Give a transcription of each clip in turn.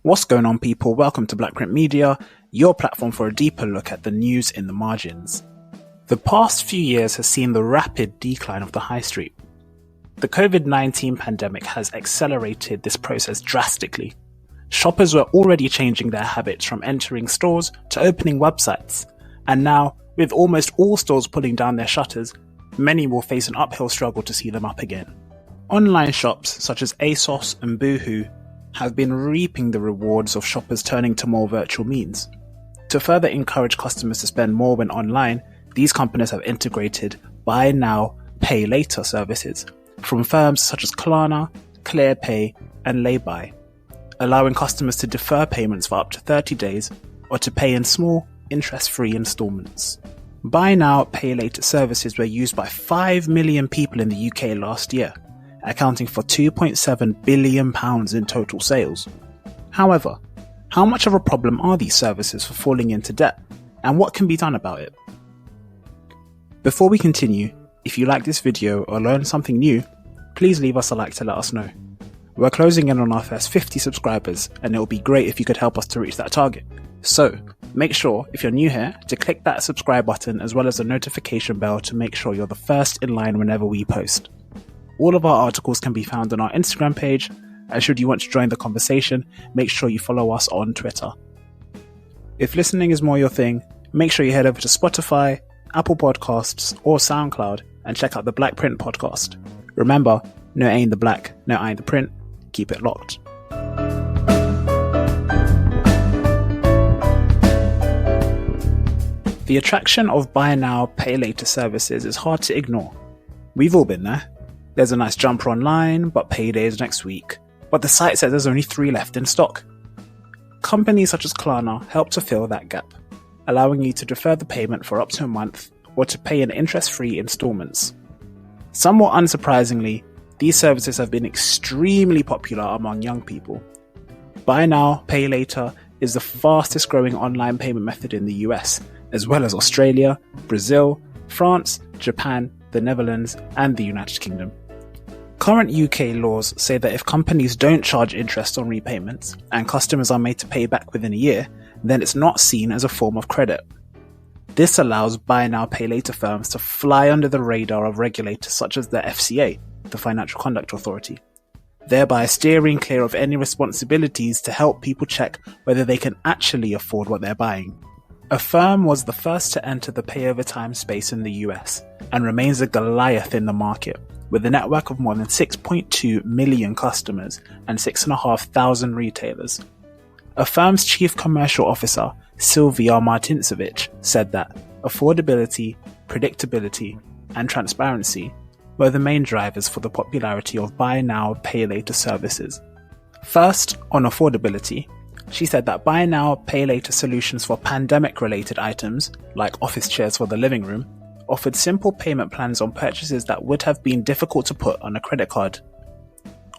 What's going on, people? Welcome to BLCKPRNT Media, your platform for a deeper look at the news in the margins. The past few years has seen the rapid decline of the high street. The COVID-19 pandemic has accelerated this process drastically. Shoppers were already changing their habits from entering stores to opening websites, and now, with almost all stores pulling down their shutters, many will face an uphill struggle to see them up again. Online shops such as ASOS and Boohoo have been reaping the rewards of shoppers turning to more virtual means. To further encourage customers to spend more when online, these companies have integrated buy now, pay later services from firms such as Klarna, ClearPay, and Laybuy, allowing customers to defer payments for up to 30 days or to pay in small, interest-free installments. Buy now, pay later services were used by 5 million people in the UK last year, accounting for £2.7 billion in total sales. However, how much of a problem are these services for falling into debt, and what can be done about it? Before we continue, if you like this video or learned something new, please leave us a like to let us know. We're closing in on our first 50 subscribers, and it would be great if you could help us to reach that target. So, make sure, if you're new here, to click that subscribe button as well as the notification bell to make sure you're the first in line whenever we post. All of our articles can be found on our Instagram page, and should you want to join the conversation, make sure you follow us on Twitter. If listening is more your thing, make sure you head over to Spotify, Apple Podcasts, or SoundCloud and check out the BLCKPRNT Podcast. Remember, no A in the black, no I in the print. Keep it locked. The attraction of buy now, pay later services is hard to ignore. We've all been there. There's a nice jumper online, but payday is next week. But the site says there's only 3 left in stock. Companies such as Klarna help to fill that gap, allowing you to defer the payment for up to a month or to pay in interest-free installments. Somewhat unsurprisingly, these services have been extremely popular among young people. Buy now, pay later is the fastest growing online payment method in the US, as well as Australia, Brazil, France, Japan, the Netherlands, and the United Kingdom. Current UK laws say that if companies don't charge interest on repayments and customers are made to pay back within a year, then it's not seen as a form of credit. This allows buy now, pay later firms to fly under the radar of regulators such as the FCA, the Financial Conduct Authority, thereby steering clear of any responsibilities to help people check whether they can actually afford what they're buying. Affirm was the first to enter the pay over time space in the US and remains a Goliath in the market, with a network of more than 6.2 million customers and 6,500 retailers. Affirm's Chief Commercial Officer, Sylvia Martinsevich, said that affordability, predictability, and transparency were the main drivers for the popularity of buy now, pay later services. First, on affordability, she said that buy now, pay later solutions for pandemic-related items, like office chairs for the living room, offered simple payment plans on purchases that would have been difficult to put on a credit card.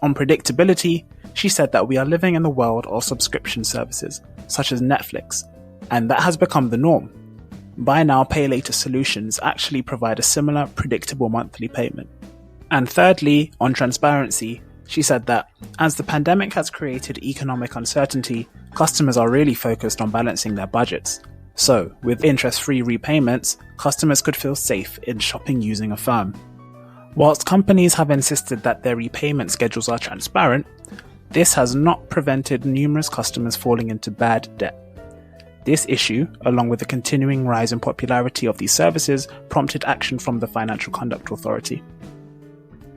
On predictability, she said that we are living in the world of subscription services, such as Netflix, and that has become the norm. Buy now, pay later solutions actually provide a similar, predictable monthly payment. And thirdly, on transparency, she said that as the pandemic has created economic uncertainty, customers are really focused on balancing their budgets. So, with interest-free repayments, customers could feel safe in shopping using Affirm. Whilst companies have insisted that their repayment schedules are transparent, this has not prevented numerous customers falling into bad debt. This issue, along with the continuing rise in popularity of these services, prompted action from the Financial Conduct Authority.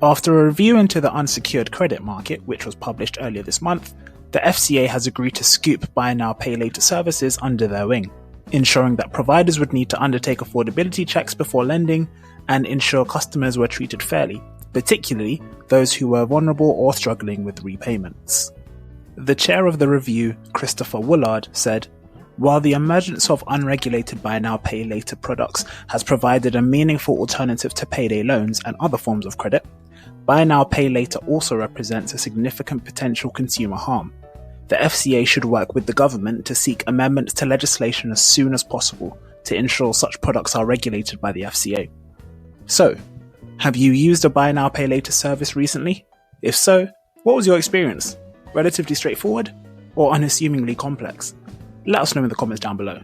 After a review into the unsecured credit market, which was published earlier this month, the FCA has agreed to scoop buy now, pay later services under their wing, ensuring that providers would need to undertake affordability checks before lending and ensure customers were treated fairly, particularly those who were vulnerable or struggling with repayments. The chair of the review, Christopher Woolard, said, "While the emergence of unregulated buy now, pay later products has provided a meaningful alternative to payday loans and other forms of credit, buy now, pay later also represents a significant potential consumer harm. The FCA should work with the government to seek amendments to legislation as soon as possible to ensure such products are regulated by the FCA." So, have you used a buy now, pay later service recently? If so, what was your experience? Relatively straightforward? or unassumingly complex? Let us know in the comments down below.